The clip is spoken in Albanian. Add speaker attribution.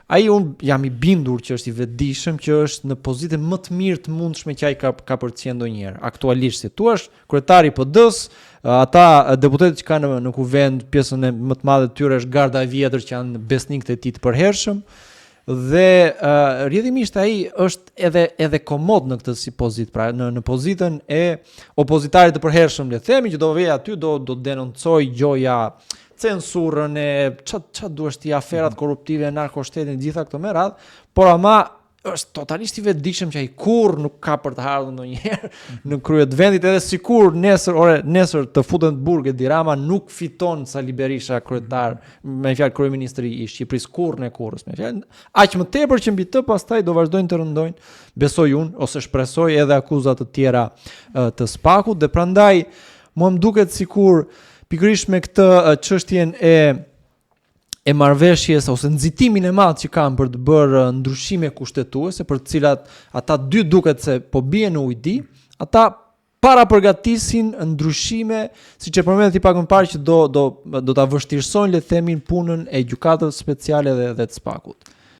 Speaker 1: ai unë jam I bindur që është I vetëdijshëm që është në pozitën më të mirë të mundshme që ai ka përcjell ndonjëherë. Aktualisht si thua, kryetari I PD-s, ata deputetët që kanë në kuvend, pjesën më të madhe të tyre është garda e vjetër që janë besnikët e tij të përhershëm. Dhe rrjedhimisht ai është edhe komod në këtë si pozitë, pra në pozitën e opozitarit të përhershëm, le të themi, që do vej aty do denoncoj gjoja censurën e ç'a duhesh ti, aferat korruptive, narkoshtetin, gjitha këto me radhë, por ama është totalisht I vetëdijshëm që ai kurrë nuk ka për të ardhur ndonjëherë në krye të vendit, edhe sikur nesër të futen të burg Edi Rama nuk fiton Sali Berisha kryetar, me fjalë kryeministri I Shqipërisë kurrës, me fjalë aq më tepër që mbi të pastaj do vazhdojnë të rëndojnë, besoj unë, ose shpresoj edhe akuzat të tjera të Spakut, dhe prandaj mua më duket sikur pikërisht me këtë çështjen e marrëveshjes ose nxitimin e madh që kanë për të bërë ndryshime kushtetuese, për të cilat ata dy duket se po bien në ujdi, ata para përgatisin ndryshime, siç e përmendët I pak më parë, që do ta vështirësojnë, le të themin, punën e gjykatës speciale dhe të Spakut.